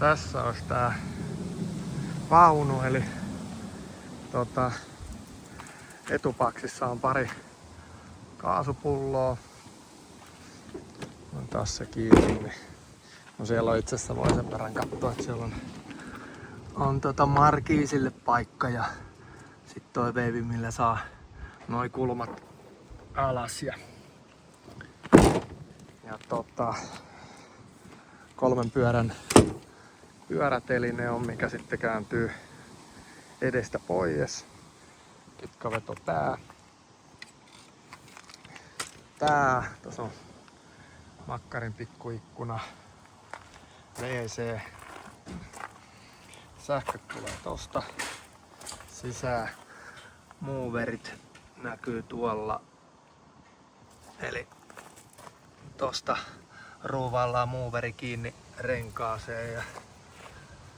Tässä olisi tää vaunu, eli etupaksissa on pari kaasupulloa. On taas se kiinni. No siellä on itse asiassa, voi sen verran katsoa, että siellä on markiisille paikka ja sit toi veivi, millä saa noi kulmat alas ja 3 pyörän pyöräteline on, mikä sitten kääntyy edestä pois. Kitkaveto tää. Tuossa on makkarin pikkuikkuna. WC. Sähköt tulee tosta sisään. Moverit näkyy tuolla. Eli tosta ruuvallaan moveri kiinni renkaaseen ja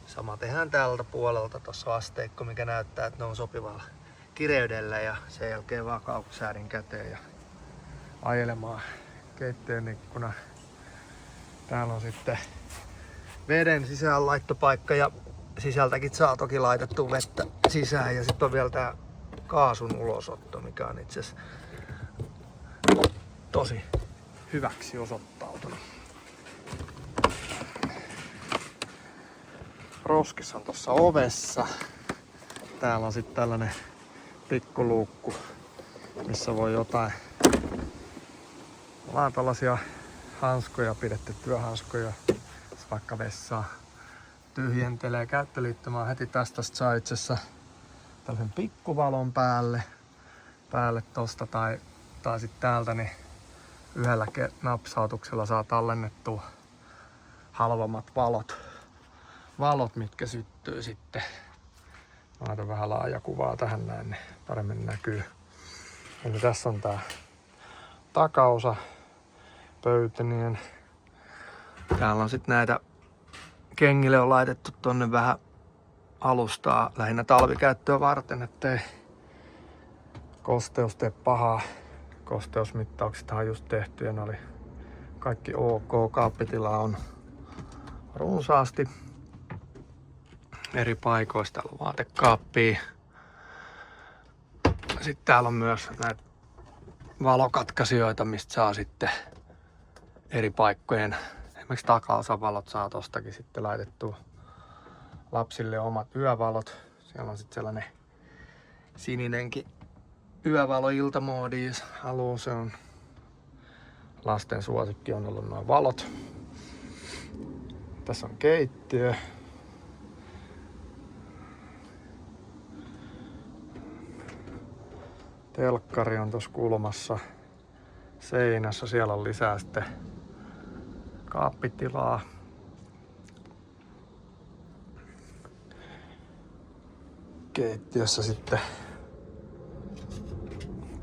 sama tehdään tältä puolelta. Tossa on asteikko, mikä näyttää, että ne on sopivalla kireydellä ja sen jälkeen vaan kauppasäädin käteen ja ajelemaan keittiön ikkuna. Täällä on sitten veden sisäänlaittopaikka ja sisältäkin saa toki laitettua vettä sisään ja sitten on vielä tää kaasun ulosotto, mikä on itse asiassa tosi hyväksi osoittautunut. Roskis on tuossa ovessa. Täällä on sitten tällainen pikkuluukku, missä voi jotain. Ollaan tällaisia hanskoja pidetty, työhanskoja, vaikka vessaa tyhjentelee. Käyttöliittymä heti tästä saa itse asiassa tällaisen pikkuvalon päälle tosta tai sitten täältä niin yhdellä napsautuksella saa tallennettua halvemmat valot, mitkä syttyy sitten. Laitan vähän laaja kuvaa tähän näin, niin paremmin näkyy. Eli tässä on tää takaosa pöytänien. Täällä on sitten näitä kengille on laitettu tonne vähän alustaa lähinnä talvikäyttöä varten, ettei kosteus tee pahaa. Kosteusmittaukset on just tehty ja ne oli kaikki ok. Kaappitilaa on runsaasti eri paikoista. Täällä on vaatekaappia. Sitten täällä on myös näitä valokatkaisijoita, mistä saa sitten eri paikkojen, esimerkiksi takaosan valot saa tostakin sitten laitettua lapsille omat yövalot. Siellä on sitten sellainen sininenkin yövalo iltamoodi, jos haluaa. Se on lasten suosikki, on ollut nuo valot. Tässä on keittiö. Telkkari on tuossa kulmassa seinässä. Siellä on lisää sitten kaappitilaa. Keittiössä sitten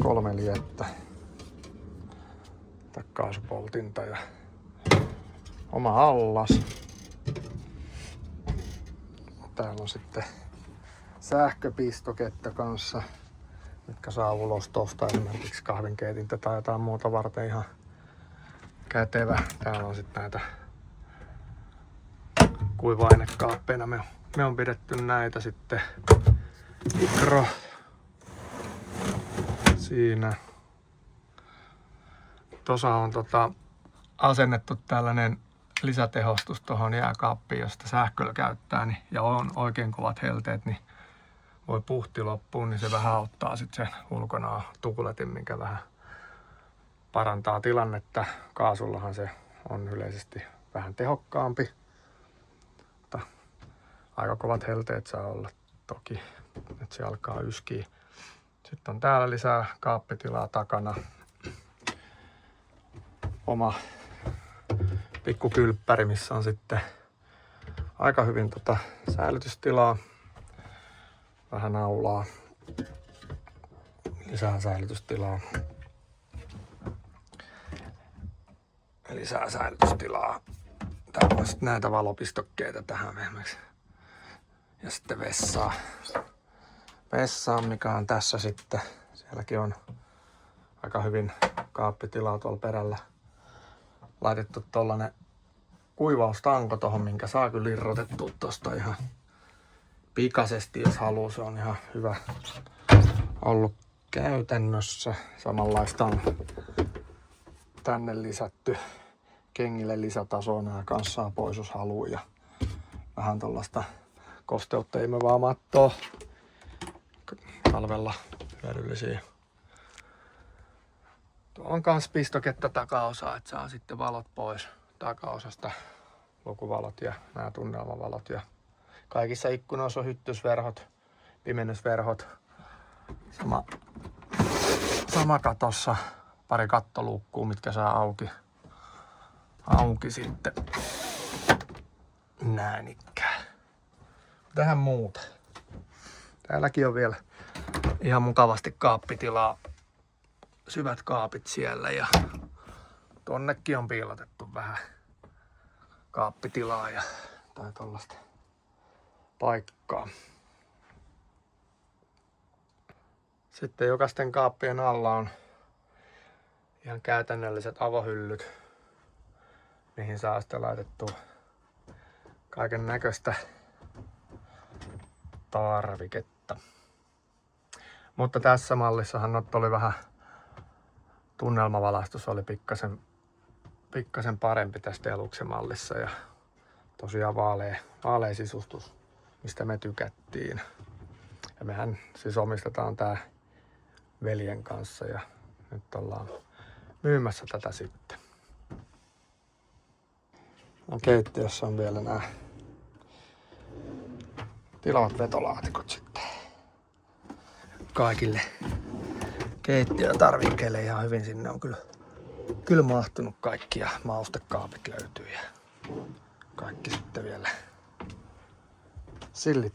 3 liettä, kaasupoltinta ja oma allas. Täällä on sitten sähköpistoketta kanssa, mitkä saa ulos tosta esimerkiksi kahvinkeitintä tai jotain muuta varten ihan kätevä. Täällä on sitten näitä kuiva-ainekaappeina. Me on pidetty näitä sitten mikro siinä. Tuossa on asennettu tällainen lisätehostus tuohon jääkaappiin, josta sähköllä käyttää niin, ja on oikein kovat helteet, niin voi puhti loppuun, niin se vähän auttaa sitten se ulkona tuuletin, mikä vähän parantaa tilannetta. Kaasullahan se on yleisesti vähän tehokkaampi, mutta aika kovat helteet saa olla toki, että se alkaa yskiä. Sitten on täällä lisää kaappitilaa takana. Oma pikkukylppäri, missä on sitten aika hyvin säilytystilaa. Vähän aulaa. Lisää säilytystilaa. Lisää säilytystilaa. Täällä on sitten näitä valopistokkeita tähän esimerkiksi. Ja sitten vessaan, mikä on tässä sitten. Sielläkin on aika hyvin kaappitilaa tuolla perällä. Laitettu tollanen kuivaustanko tohon, minkä saa kyllä irrotettua tosta ihan pikaisesti, jos haluaa. Se on ihan hyvä ollut käytännössä. Samanlaista on tänne lisätty kengille lisätasoa nämä kanssa pois, jos haluaa. Ja vähän tollaista kosteutta imevää mattoa. Talvella hyödyllisiä. Tuo on kans pistoketta takaosa, että saa sitten valot pois takaosasta. Lukuvalot ja nämä tunnelmavalot. Ja kaikissa ikkunoissa on hyttysverhot, pimennysverhot. Sama katossa. Pari kattoluukkuu, mitkä saa auki sitten. Näin ikään. Tähän muuta. Täälläkin on vielä ihan mukavasti kaappitilaa. Syvät kaapit siellä ja tonnekin on piilotettu vähän kaappitilaa tai tollaista paikkaa. Sitten jokaisten kaappien alla on ihan käytännölliset avohyllyt, mihin saa sitten laitettua kaiken näköistä tarviketta. Mutta tässä mallissahan oli vähän tunnelmavalastus oli pikkasen parempi tässä Deluxe mallissa ja tosiaan vaalea sisustus, mistä me tykättiin. Ja mehän siis omistetaan tää veljen kanssa ja nyt ollaan myymässä tätä sitten. No, keittiössä on vielä nämä tilavat vetolaatikot sitten kaikille keittiötarvikkeille ihan hyvin. Sinne on kyllä mahtunut kaikki ja maustekaapit löytyy ja kaikki sitten vielä sillit